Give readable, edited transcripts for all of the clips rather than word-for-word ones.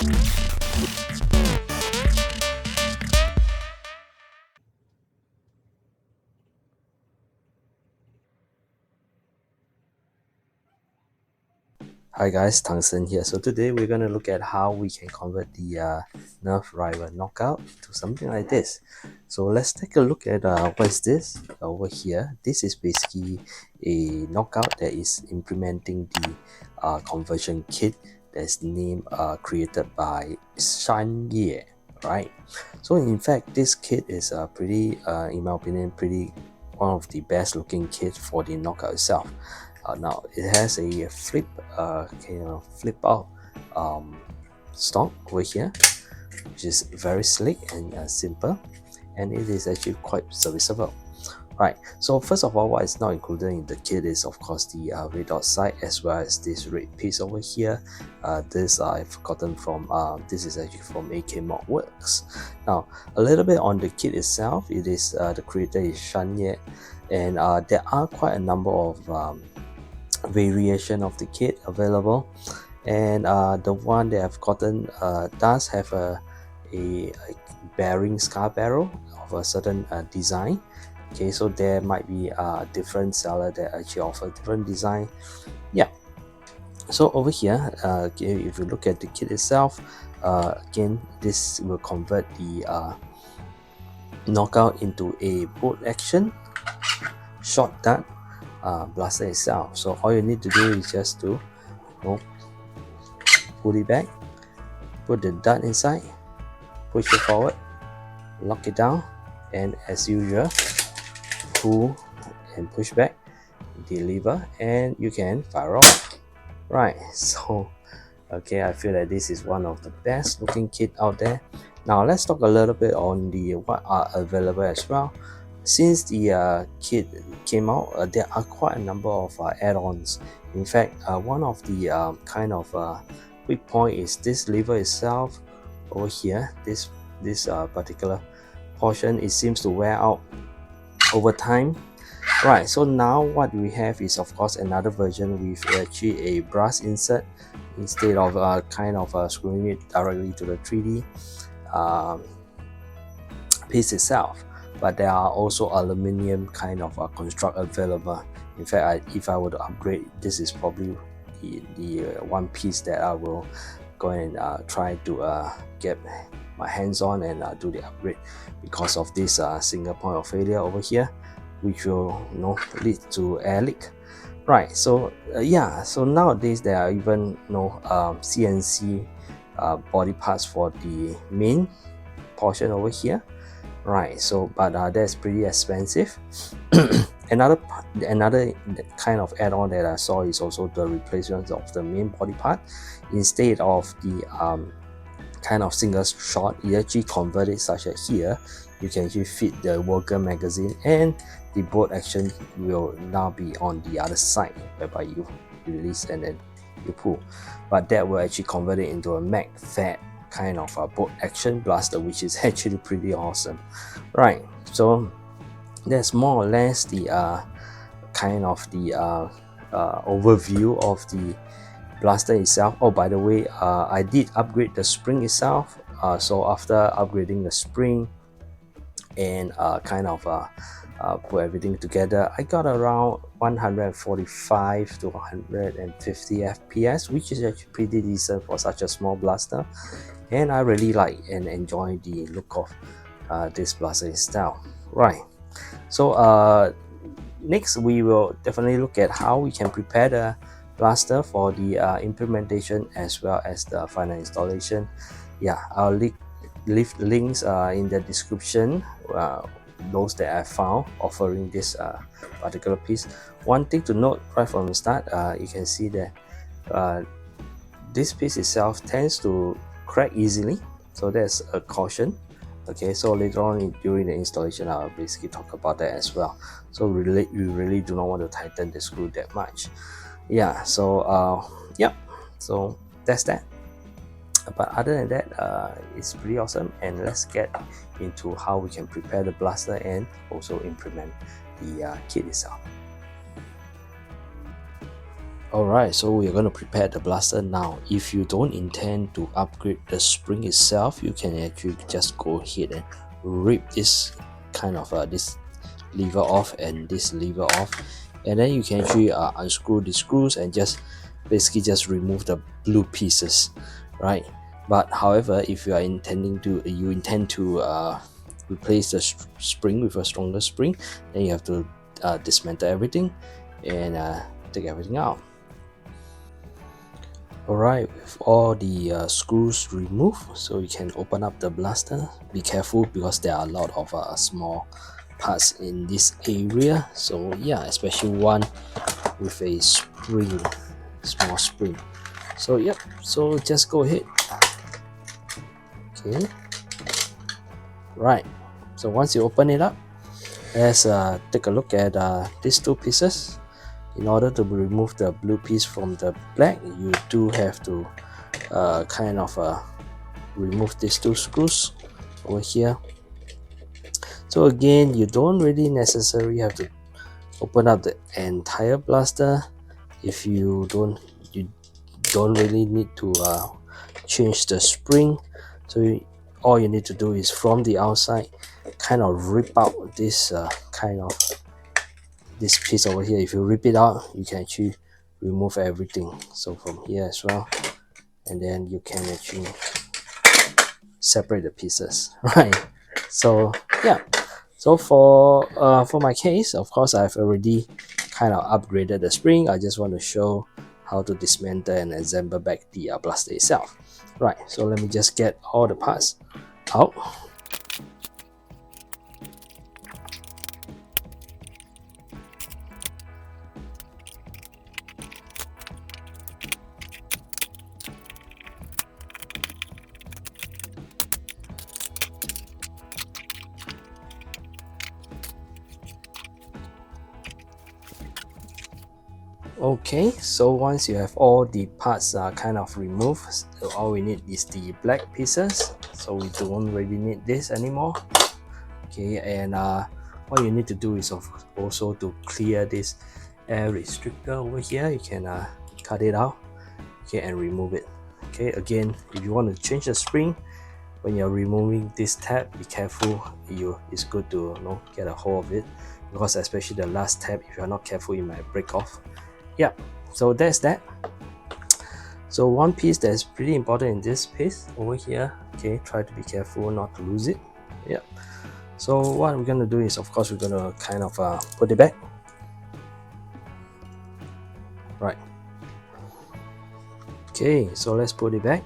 Hi guys, Tungsten here. So today we're going to look at how we can convert the Nerf rival knockout to something like this. So let's take a look at what is this over here. This is basically a knockout that is implementing the conversion kit that's named created by Shanye, right? So in fact, this kit is pretty, in my opinion, pretty one of the best looking kits for the knockout itself. Now it has a flip out stock over here, which is very slick and simple, and it is actually quite serviceable. Right, so first of all, what is not included in the kit is of course the red dot sight, as well as this red piece over here. This I've gotten from this is actually from AK Mod Works. Now a little bit on the kit itself, it is the creator is Shanye, and there are quite a number of variation of the kit available, and the one that I've gotten does have a bearing scar barrel of a certain design. Okay, so there might be a different seller that actually offer different design. Yeah, so over here, okay, if you look at the kit itself, again, this will convert the knockout into a bolt action short dart blaster itself. So all you need to do is just to pull it back, put the dart inside, push it forward, lock it down, and as usual, pull and push back, deliver, and you can fire off. Right, so okay, I feel that this is one of the best looking kit out there. Now let's talk a little bit on the what are available as well. Since the kit came out, there are quite a number of add-ons. In fact, one of the kind of weak point is this lever itself over here. This particular portion, it seems to wear out over time. Right, so now what we have is of course another version with actually a brass insert instead of kind of screwing it directly to the 3D piece itself. But there are also aluminium kind of construct available. In fact, if I were to upgrade, this is probably the one piece that I will go and try to get my hands on and do the upgrade, because of this single point of failure over here, which will lead to air leak. Right, so yeah, so nowadays there are even CNC body parts for the main portion over here. Right, so but that's pretty expensive. another kind of add-on that I saw is also the replacement of the main body part. Instead of the kind of single shot, you actually convert it such as here, you can actually fit the worker magazine, and the bolt action will now be on the other side, whereby you release and then you pull. But that will actually convert it into a mag fed kind of a bolt action blaster, which is actually pretty awesome. Right, so that's more or less the kind of the overview of the blaster itself. Oh, by the way, I did upgrade the spring itself. So after upgrading the spring and kind of put everything together, I got around 145 to 150 FPS, which is actually pretty decent for such a small blaster, and I really like and enjoy the look of this blaster itself. Right, so next we will definitely look at how we can prepare the blaster for the implementation as well as the final installation. Yeah, I'll leave links in the description, those that I found offering this particular piece. One thing to note right from the start, you can see that this piece itself tends to crack easily, so there's a caution. Okay, so later on during the installation, I'll basically talk about that as well. So you really do not want to tighten the screw that much. Yeah, so yep, so that's that. But other than that, it's pretty awesome, and let's get into how we can prepare the blaster and also implement the kit itself. Alright, so we're going to prepare the blaster now. If you don't intend to upgrade the spring itself, you can actually just go ahead and rip this kind of this lever off and this lever off, and then you can actually unscrew the screws and just basically just remove the blue pieces, right? But however, if you are intend to replace the spring with a stronger spring, then you have to dismantle everything and take everything out. Alright, with all the screws removed, so you can open up the blaster. Be careful because there are a lot of small parts in this area, so yeah, especially one with a spring, small spring. So yep, so just go ahead. Okay, right, so once you open it up, let's take a look at these two pieces. In order to remove the blue piece from the black, you do have to kind of remove these two screws over here. So again, you don't really necessarily have to open up the entire blaster. If you don't really need to change the spring, so all you need to do is from the outside kind of rip out this this piece over here. If you rip it out, you can actually remove everything, so from here as well, and then you can actually separate the pieces, right? So yeah, so for my case, of course, I've already kind of upgraded the spring. I just want to show how to dismantle and assemble back the blaster itself, right? So let me just get all the parts out. Okay, so once you have all the parts kind of removed, so all we need is the black pieces, so we don't really need this anymore. Okay, and what you need to do is also to clear this air restrictor over here. You can cut it out, okay, and remove it. Okay, again, if you want to change the spring, when you're removing this tab, be careful. It's good to get a hold of it, because especially the last tab, if you're not careful, it might break off. Yeah, so that's that. So one piece that's pretty important in this piece over here, okay, try to be careful not to lose it. Yeah, so what we're gonna do is, of course, we're gonna kind of put it back, right? Okay, so let's put it back.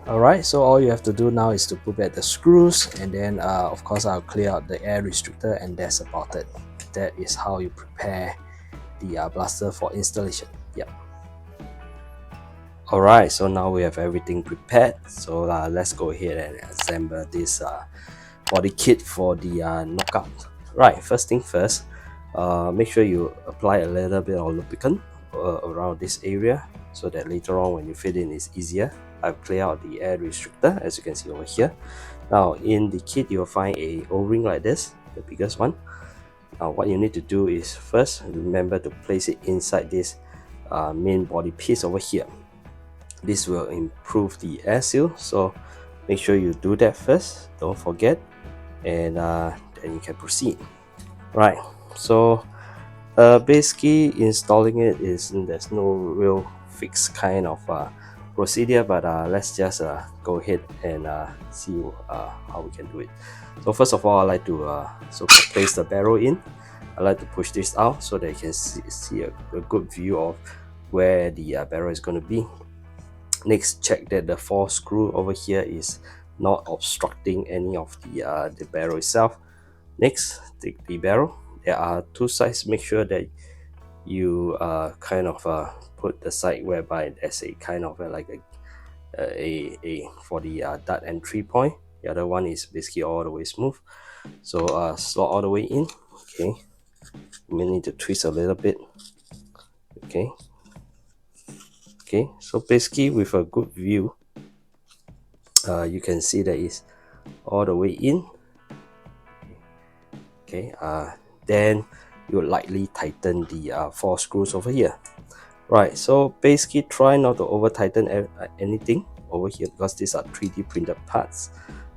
Alright, so all you have to do now is to put back the screws, and then of course I'll clear out the air restrictor, and that's about it. That is how you prepare the blaster for installation. Yep. Alright, so now we have everything prepared, so let's go ahead and assemble this body kit for the knockout. Right, first thing first, make sure you apply a little bit of lubricant around this area, so that later on when you fit in it's easier. I've cleared out the air restrictor, as you can see over here. Now in the kit you'll find a O-ring like this, the biggest one. Now what you need to do is first remember to place it inside this main body piece over here. This will improve the air seal, so make sure you do that first, don't forget, and then you can proceed. Right, so basically installing it is, there's no real fixed kind of procedure, but let's just go ahead and see how we can do it. So first of all, I like to place the barrel in. I like to push this out so that you can see a good view of where the barrel is going to be. Next, check that the 4 screw over here is not obstructing any of the barrel itself. Next, take the barrel. There are 2 sides. Make sure that you kind of put the side whereby there's a kind of like a for the dart entry point. The other one is basically all the way smooth. So slot all the way in. Okay, you may need to twist a little bit. Okay. Okay, so basically with a good view, you can see that it's all the way in. Okay, then you lightly tighten the 4 screws over here. Right, so basically try not to over tighten anything over here, because these are 3D printed parts.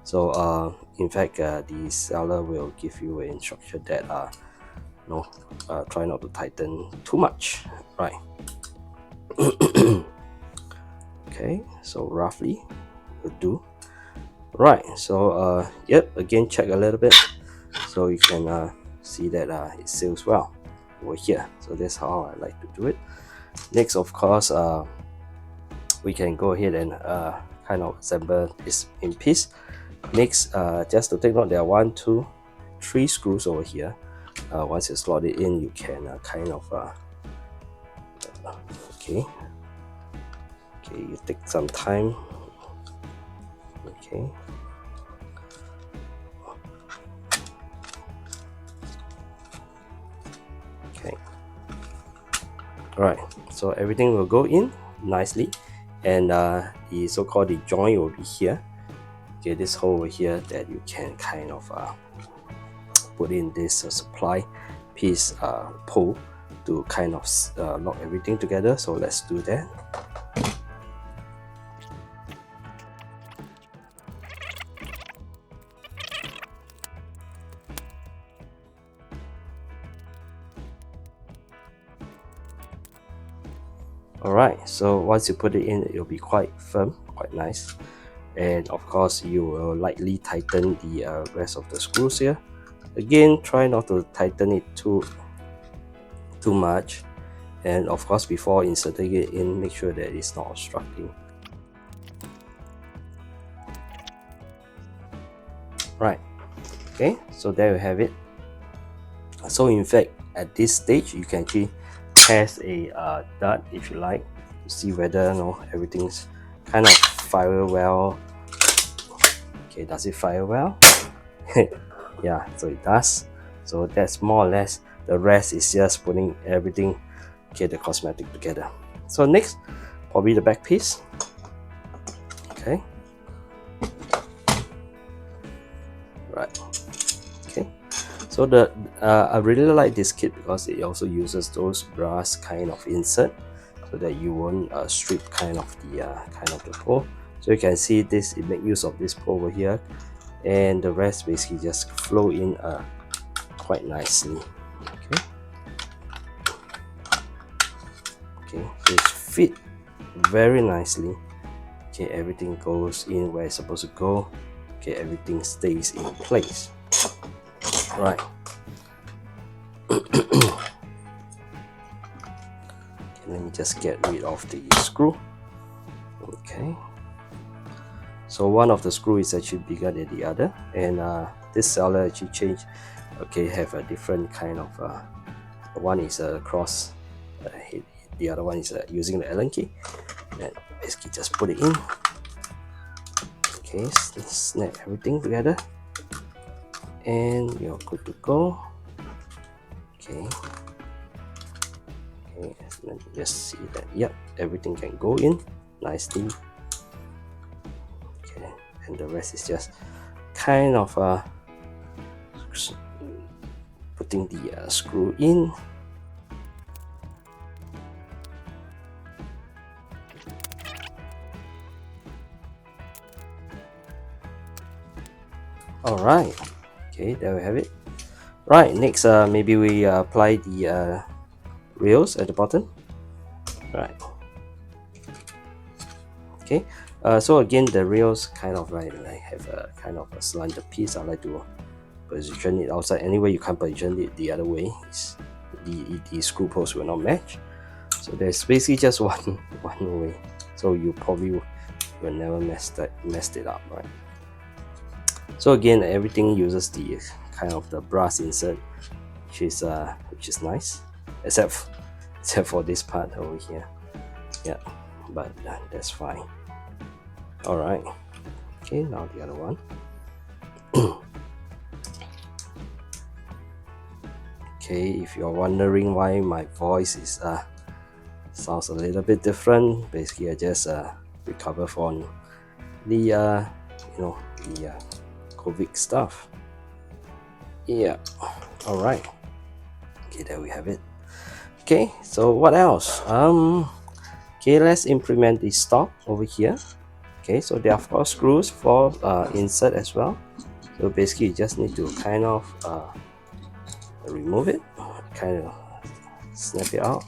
So in fact the seller will give you an instruction that try not to tighten too much. Right. Okay, so roughly will do. Right, so yep, again check a little bit so you can see that it seals well over here. So that's how I like to do it. Next, of course, we can go ahead and kind of assemble this in piece. Next, just to take note, there are 1, 2, 3 screws over here. Once you slot it in, you can kind of okay, you take some time. Okay, alright, so everything will go in nicely, and the so-called joint will be here. Okay, this hole over here that you can kind of put in this supply piece pull to kind of lock everything together. So let's do that. Alright, so once you put it in, it'll be quite firm, quite nice. And of course, you will lightly tighten the rest of the screws here. Again, try not to tighten it too much. And of course, before inserting it in, make sure that it's not obstructing. Right, okay, so there you have it. So in fact, at this stage, you can actually test a dart if you like, to see whether everything's kind of fire well. Okay, does it fire well? Yeah, so it does. So that's more or less. The rest is just putting everything, okay, the cosmetic together. So next, probably the back piece. Okay, right. Okay, so I really like this kit because it also uses those brass kind of insert, so that you won't strip kind of the pole. So you can see this, it make use of this pole over here, and the rest basically just flow in quite nicely. Okay, okay, so it's fit very nicely. Okay, everything goes in where it's supposed to go. Okay, everything stays in place. Right. Okay, let me just get rid of the screw. Okay, So one of the screw is actually bigger than the other, and this seller actually changed. Okay, have a different kind of one is a cross, the other one is using the Allen key, and basically just put it in. Okay, snap everything together, and you're good to go. Okay, just see that, yep, everything can go in nicely. Okay, and the rest is just kind of putting the screw in. Alright, okay, there we have it. Right, next maybe we apply the rails at the bottom. Right. Okay, so again the rails kind of like have a kind of a slanted piece. I like to position it outside. Anyway, you can't position it the other way. The screw post will not match. So there's basically just one way. So you probably will never mess it up, right? So again, everything uses the kind of the brass insert, which is nice, except for this part over here. Yeah, but that's fine. All right. Okay, now the other one. Okay, if you're wondering why my voice is sounds a little bit different, basically I just recover from the the COVID stuff. Yeah. All right. Okay, there we have it. Okay, so what else? Okay, let's implement the stock over here. Okay, so there are 4 screws for insert as well. So basically you just need to kind of remove it, kind of snap it out,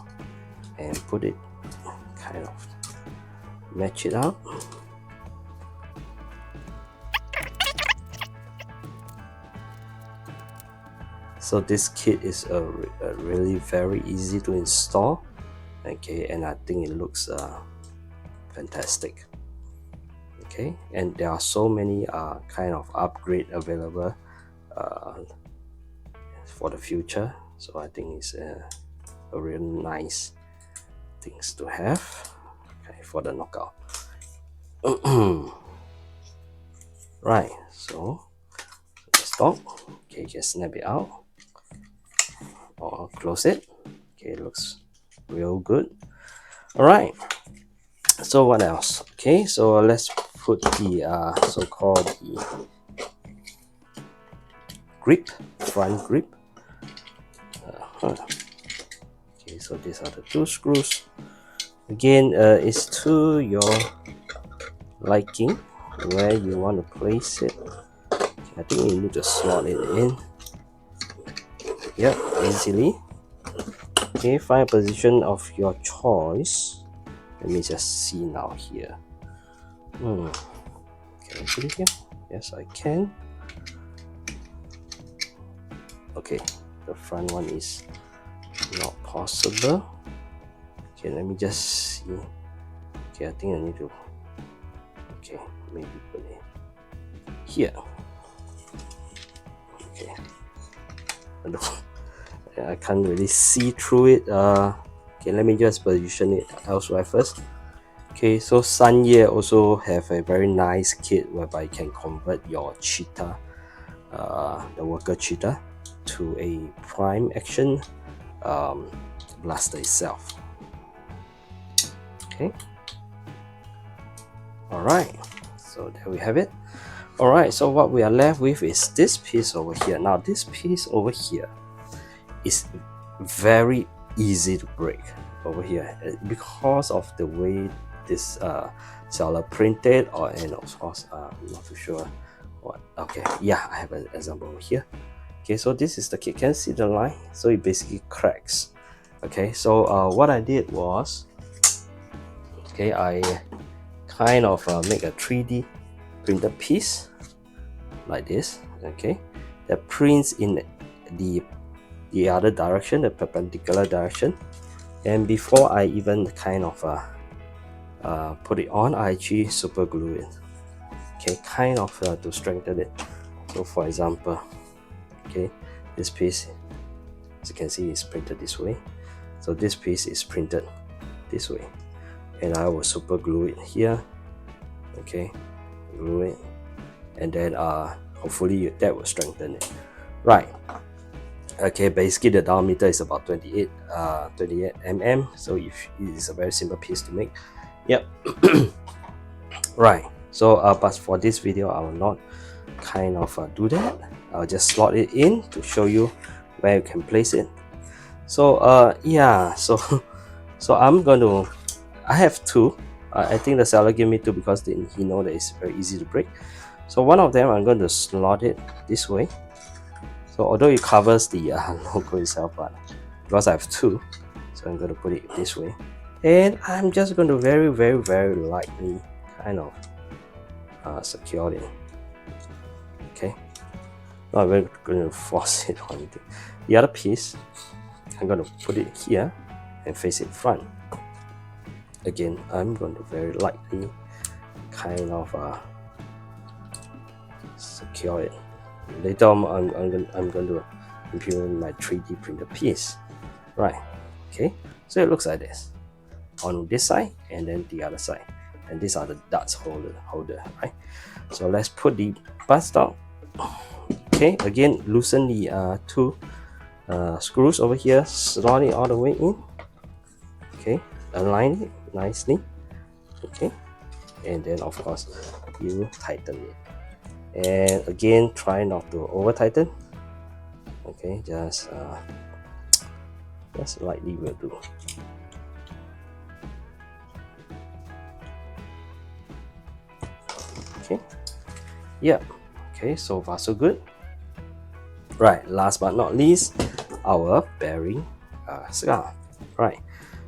and put it, kind of match it up. So this kit is really very easy to install. Okay, and I think it looks fantastic. Okay, and there are so many kind of upgrade available for the future, so I think it's a real nice things to have. Okay, for the knockout. Right, so the stock, okay, just snap it out or close it. Okay, it looks real good. All right, so what else? Okay, so let's put the so-called the grip, front grip. Okay, so these are the 2 screws. Again, it's to your liking where you want to place it. I think you need to slot it in. Yep, easily. Okay, find a position of your choice. Let me just see now here. Can I put it here? Yes, I can. Okay, the front one is not possible. Okay, let me just see. Okay, I think I need to, okay, maybe put it here. Okay, I can't really see through it. Okay, let me just position it elsewhere first. Okay, so SHANYE also have a very nice kit whereby you can convert your cheetah, the worker cheetah, to a prime action blaster itself. Okay, all right, so there we have it. All right, so what we are left with is this piece over here. Now this piece over here is very easy to break over here because of the way this seller printed, and of course I'm not too sure what. Okay, yeah, I have an example over here. Okay, so this is the kit. Can you see the line? So it basically cracks. Okay, so what I did was, okay, I kind of make a 3D printed piece like this. Okay, that prints in the other direction, the perpendicular direction. And before I even kind of put it on, I actually super glue it. okay, kind of to strengthen it. So for example, okay, this piece, as you can see, is printed this way. So this piece is printed this way, and I will super glue it here. Okay, glue it, and then hopefully that will strengthen it. Right. Okay, basically the diameter is about 28 mm, so it is a very simple piece to make. Yep. Right. So but for this video I will not kind of do that. I'll just slot it in to show you where you can place it. So yeah, so I'm going to, I have two. I think the seller gave me two because he know that it's very easy to break. So one of them I'm going to slot it this way. So although it covers the logo itself, but because I have two, so I'm going to put it this way. And I'm just going to very lightly kind of secure it. Okay, not really going to force it or anything. The other piece, I'm going to put it here and face it front. Again, I'm going to very lightly kind of secure it. Later on, I'm going to implement my 3D printed piece. Right. Okay, so it looks like this on this side and then the other side, and these are the darts holder, right? So let's put the bust out. Okay, again, loosen the two screws over here, slot it all the way in. Okay, align it nicely. Okay, and then of course you tighten it, and again try not to over tighten. Okay, just lightly will do. Okay, yeah, okay, so far so good. Right, last but not least, our bearing scarf. Right,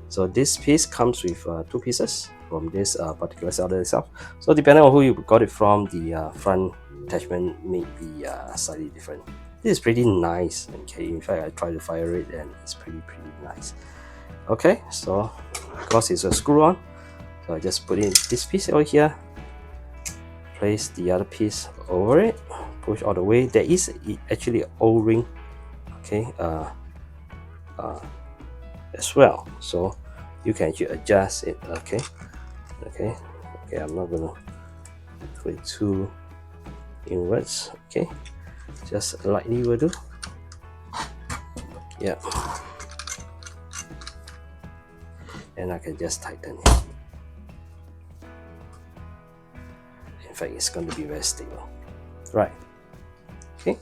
so this piece comes with two pieces from this particular seller itself. So depending on who you got it from, the front attachment may be slightly different. This is pretty nice. Okay, in fact I try to fire it and it's pretty nice. Okay, so because it's a screw on, so I just put in this piece over here, place the other piece over it, push all the way. There is actually an O-ring, okay, as well, so you can actually adjust it. Okay, I'm not gonna put it too inwards. Okay, just lightly will do. Yeah, and I can just tighten it. In fact, it's going to be very stable. Right. Okay.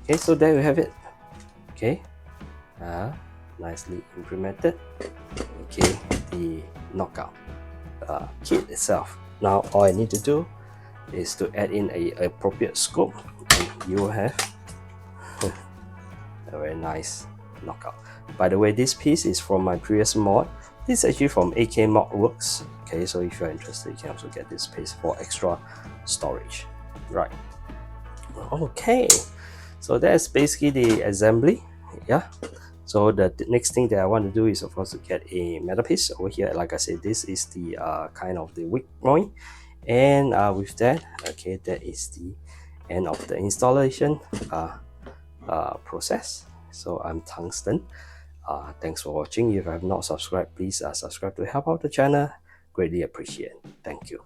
Okay, so there you have it. Okay, nicely implemented. Okay, the knockout kit itself. Now all I need to do is to add in a appropriate scope, and you will have a very nice knockout. By the way, this piece is from my previous mod. This is actually from AK Mod Works. Okay, so if you're interested, you can also get this piece for extra storage. Right. Okay, so that's basically the assembly. Yeah, so the next thing that I want to do is of course to get a metal piece over here. Like I said, this is the kind of the weak point, and with that, okay, that is the end of the installation process. So I'm Tungsten. Thanks for watching. If you have not subscribed, please subscribe to help out the channel. Greatly appreciate. Thank you.